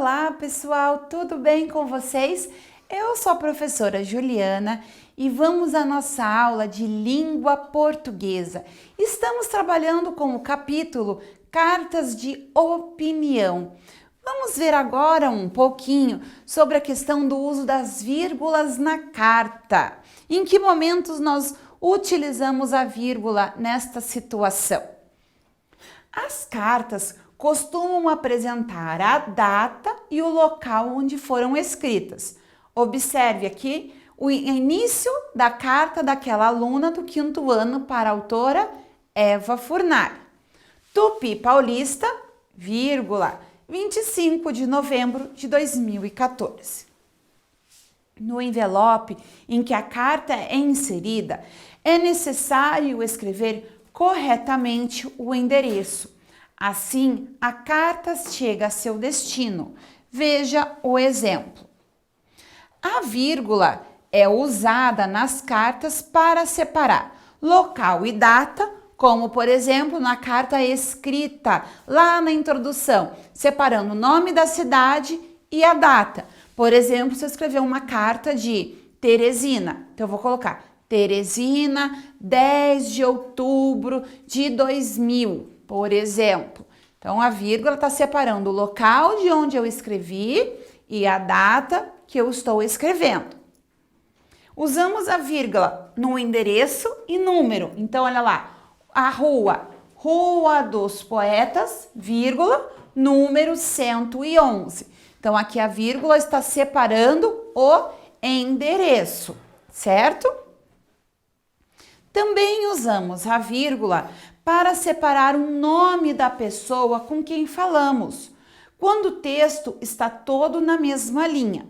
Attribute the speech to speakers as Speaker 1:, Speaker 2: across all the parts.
Speaker 1: Olá, pessoal, tudo bem com vocês? Eu sou a professora Juliana e vamos à nossa aula de língua portuguesa. Estamos trabalhando com o capítulo Cartas de Opinião. Vamos ver agora um pouquinho sobre a questão do uso das vírgulas na carta. Em que momentos nós utilizamos a vírgula nesta situação? As cartas costumam apresentar a data e o local onde foram escritas. Observe aqui o início da carta daquela aluna do 5º ano para a autora Eva Furnari. Tupi Paulista, vírgula, 25 de novembro de 2014. No envelope em que a carta é inserida, é necessário escrever corretamente o endereço. Assim, a carta chega a seu destino. Veja o exemplo. A vírgula é usada nas cartas para separar local e data, como, por exemplo, na carta escrita lá na introdução, separando o nome da cidade e a data. Por exemplo, se eu escrever uma carta de Teresina, então eu vou colocar Teresina, 10 de outubro de 2000, por exemplo. Então, a vírgula está separando o local de onde eu escrevi e a data que eu estou escrevendo. Usamos a vírgula no endereço e número. Então, olha lá, a rua, Rua dos Poetas, vírgula, número 111. Então, aqui a vírgula está separando o endereço, certo? Também usamos a vírgula para separar o nome da pessoa com quem falamos, quando o texto está todo na mesma linha.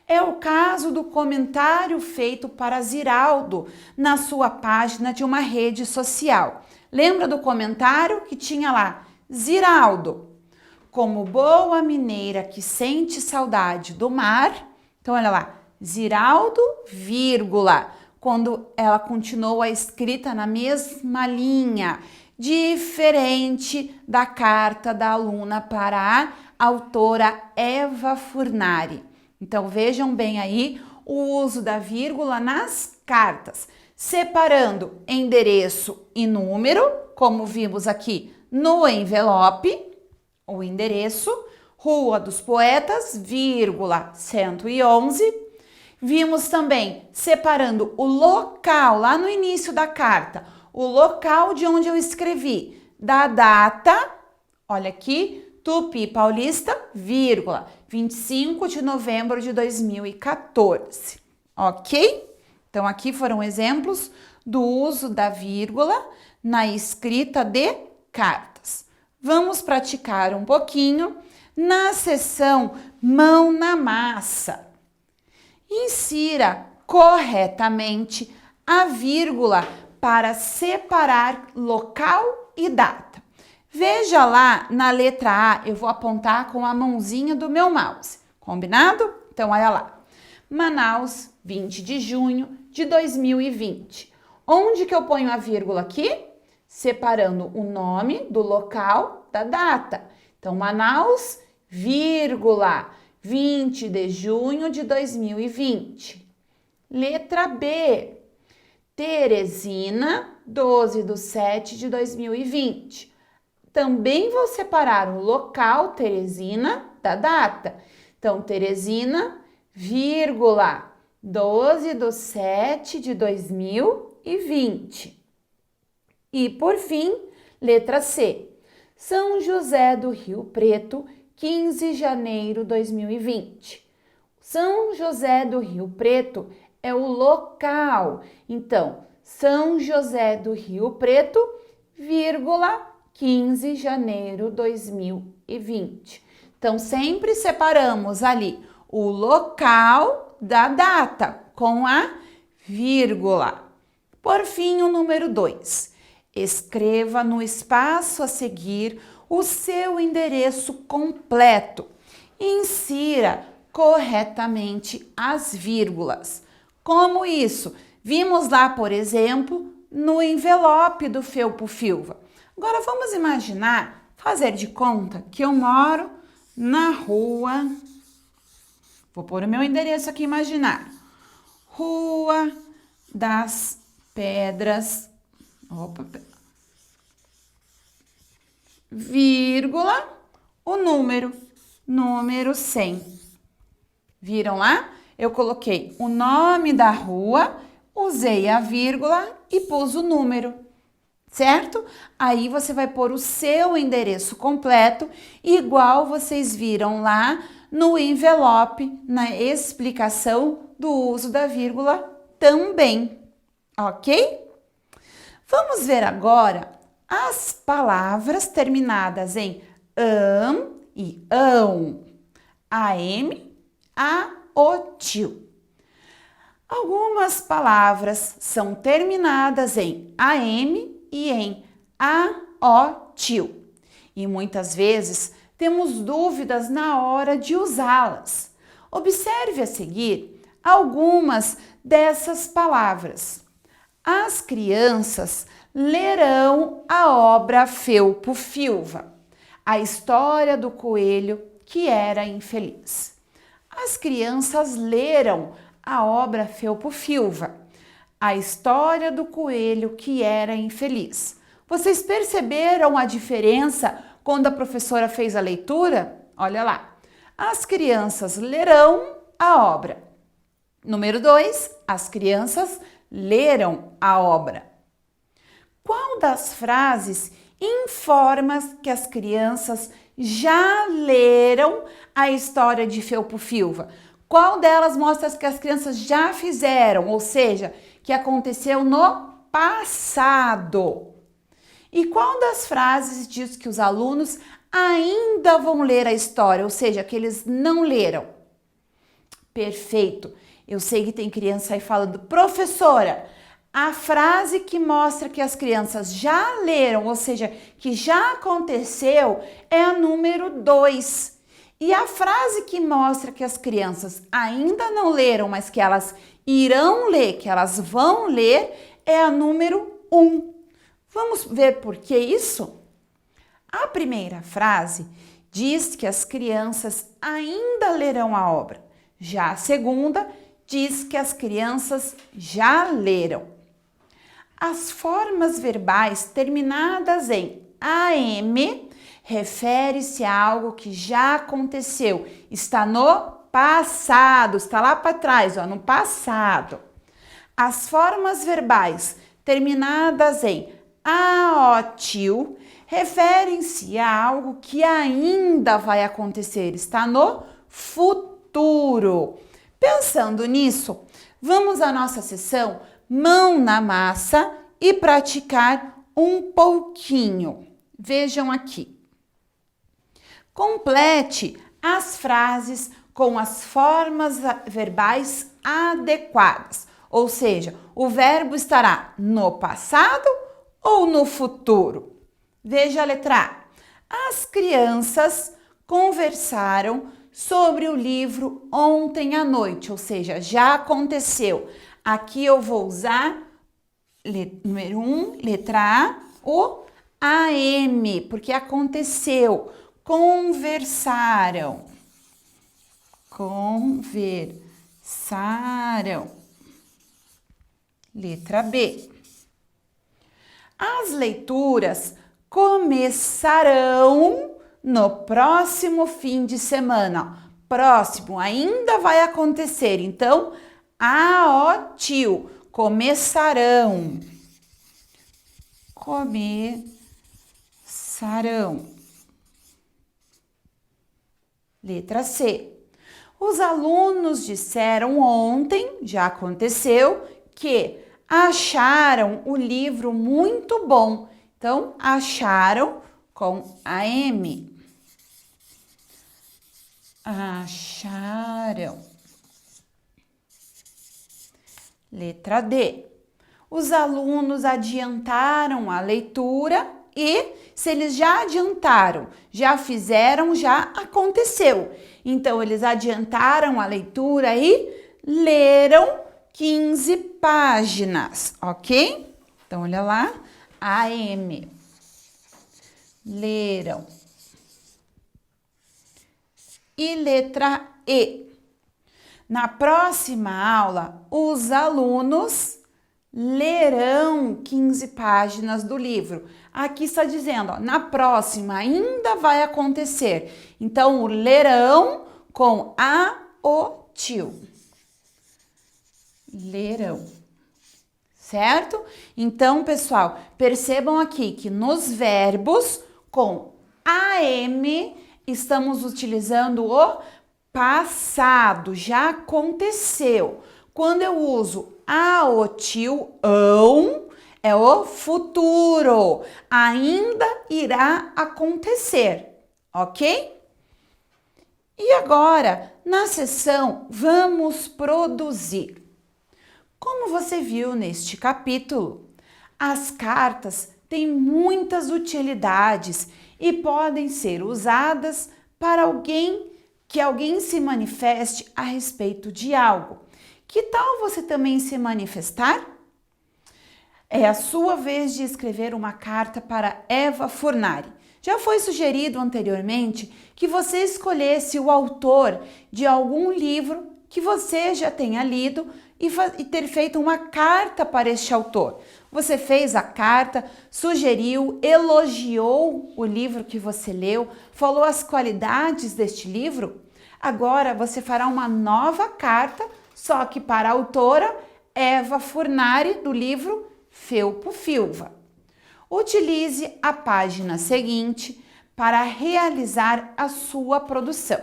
Speaker 1: É o caso do comentário feito para Ziraldo na sua página de uma rede social. Lembra do comentário que tinha lá? Ziraldo, como boa mineira que sente saudade do mar. Então, olha lá, Ziraldo, vírgula, quando ela continuou a escrita na mesma linha, diferente da carta da aluna para a autora Eva Furnari. Então, vejam bem aí o uso da vírgula nas cartas, separando endereço e número, como vimos aqui no envelope, o endereço, Rua dos Poetas, vírgula, 111. Vimos também separando o local, lá no início da carta, o local de onde eu escrevi, da data, olha aqui, Tupi Paulista, vírgula, 25 de novembro de 2014, ok? Então, aqui foram exemplos do uso da vírgula na escrita de cartas. Vamos praticar um pouquinho na seção Mão na Massa. Insira corretamente a vírgula para separar local e data. Veja lá na letra A, eu vou apontar com a mãozinha do meu mouse. Combinado? Então, olha lá. Manaus, 20 de junho de 2020. Onde que eu ponho a vírgula aqui? Separando o nome do local da data. Então, Manaus, vírgula, 20 de junho de 2020. Letra B. Teresina, 12/7 de 2020. Também vou separar o local Teresina da data. Então, Teresina, vírgula, 12/7 de 2020. E, por fim, letra C. São José do Rio Preto, 15 de janeiro de 2020. São José do Rio Preto é o local. Então, São José do Rio Preto, vírgula, 15 de janeiro de 2020. Então, sempre separamos ali o local da data com a vírgula. Por fim, o número 2. Escreva no espaço a seguir o seu endereço completo. Insira corretamente as vírgulas. Como isso? Vimos lá, por exemplo, no envelope do Felpo Filva. Agora vamos imaginar, fazer de conta que eu moro na rua. Vou pôr o meu endereço aqui imaginário. Rua das Pedras, opa, vírgula, o número 100. Viram lá? Eu coloquei o nome da rua, usei a vírgula e pus o número, certo? Aí você vai pôr o seu endereço completo, igual vocês viram lá no envelope, na explicação do uso da vírgula também, ok? Vamos ver agora as palavras terminadas em am e ão. AM, o tio. Algumas palavras são terminadas em AM e em o tio. E muitas vezes temos dúvidas na hora de usá-las. Observe a seguir algumas dessas palavras. As crianças lerão a obra Felpo Filva, a história do coelho que era infeliz. As crianças leram a obra Felpo Filva, a história do coelho que era infeliz. Vocês perceberam a diferença quando a professora fez a leitura? Olha lá. As crianças lerão a obra. Número 2, as crianças leram a obra. Qual das frases informa que as crianças já leram a história de Felpo Filva? Qual delas mostra que as crianças já fizeram, ou seja, que aconteceu no passado? E qual das frases diz que os alunos ainda vão ler a história, ou seja, que eles não leram? Perfeito! Eu sei que tem criança aí falando, professora, a frase que mostra que as crianças já leram, ou seja, que já aconteceu, é a número 2. E a frase que mostra que as crianças ainda não leram, mas que elas irão ler, que elas vão ler, é a número 1. Vamos ver por que isso? A primeira frase diz que as crianças ainda lerão a obra. Já a segunda diz que as crianças já leram. As formas verbais terminadas em AM refere-se a algo que já aconteceu, está no passado, está lá para trás, ó, no passado. As formas verbais terminadas em AOTIL referem-se a algo que ainda vai acontecer, está no futuro. Pensando nisso, vamos à nossa sessão Mão na Massa e praticar um pouquinho. Vejam aqui. Complete as frases com as formas verbais adequadas, ou seja, o verbo estará no passado ou no futuro. Veja a letra A. As crianças conversaram sobre o livro ontem à noite, ou seja, já aconteceu. Aqui eu vou usar, número 1, letra A, o AM, porque aconteceu. Conversaram. Conversaram. Letra B. As leituras começarão no próximo fim de semana. Próximo ainda vai acontecer, então, AOTIL, começarão. Começarão. Letra C. Os alunos disseram ontem, já aconteceu, que acharam o livro muito bom. Então, acharam com AM. Acharam. Letra D. Os alunos adiantaram a leitura e, se eles já adiantaram, já fizeram, já aconteceu. Então, eles adiantaram a leitura e leram 15 páginas, ok? Então, olha lá, AM. Leram. e letra E. Na próxima aula, os alunos lerão 15 páginas do livro. Aqui está dizendo, ó, na próxima ainda vai acontecer. Então, o lerão com o tio. Lerão. Certo? Então, pessoal, percebam aqui que nos verbos com AM estamos utilizando o passado, já aconteceu. Quando eu uso o tio, é o futuro, ainda irá acontecer, ok? E agora, na sessão, vamos produzir. Como você viu neste capítulo, as cartas têm muitas utilidades e podem ser usadas para que alguém se manifeste a respeito de algo. Que tal você também se manifestar? É a sua vez de escrever uma carta para Eva Furnari. Já foi sugerido anteriormente que você escolhesse o autor de algum livro que você já tenha lido e ter feito uma carta para este autor. Você fez a carta, sugeriu, elogiou o livro que você leu, falou as qualidades deste livro. Agora você fará uma nova carta, só que para a autora Eva Furnari, do livro Felpo Filva. Utilize a página seguinte para realizar a sua produção.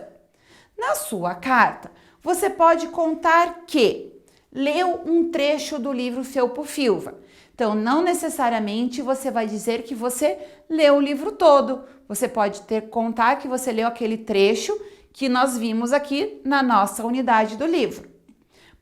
Speaker 1: Na sua carta, você pode contar que leu um trecho do livro Felpo Filva. Então, não necessariamente você vai dizer que você leu o livro todo. Você pode contar que você leu aquele trecho que nós vimos aqui na nossa unidade do livro.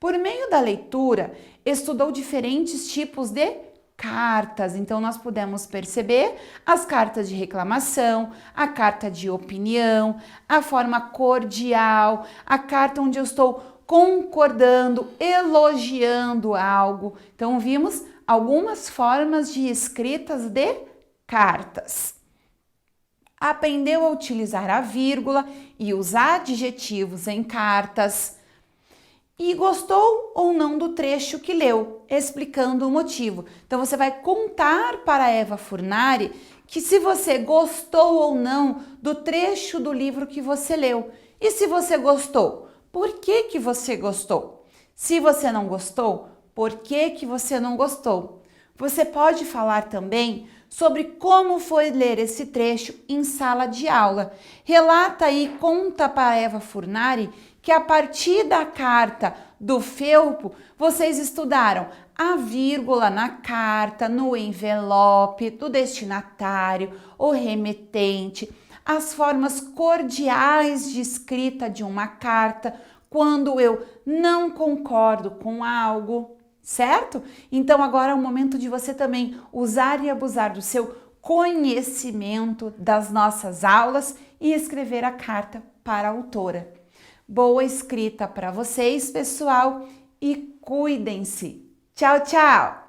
Speaker 1: Por meio da leitura, estudou diferentes tipos de cartas. Então, nós pudemos perceber as cartas de reclamação, a carta de opinião, a forma cordial, a carta onde eu estou concordando, elogiando algo. Então, vimos algumas formas de escritas de cartas. Aprendeu a utilizar a vírgula e os adjetivos em cartas. E gostou ou não do trecho que leu, explicando o motivo. Então, você vai contar para Eva Furnari que se você gostou ou não do trecho do livro que você leu. E se você gostou, por que você gostou? Se você não gostou, por que você não gostou? Você pode falar também sobre como foi ler esse trecho em sala de aula. Relata aí, conta para Eva Furnari que a partir da carta do Felpo, vocês estudaram a vírgula na carta, no envelope, do destinatário, o remetente, as formas cordiais de escrita de uma carta, quando eu não concordo com algo, certo? Então agora é o momento de você também usar e abusar do seu conhecimento das nossas aulas e escrever a carta para a autora. Boa escrita para vocês, pessoal, e cuidem-se. Tchau, tchau!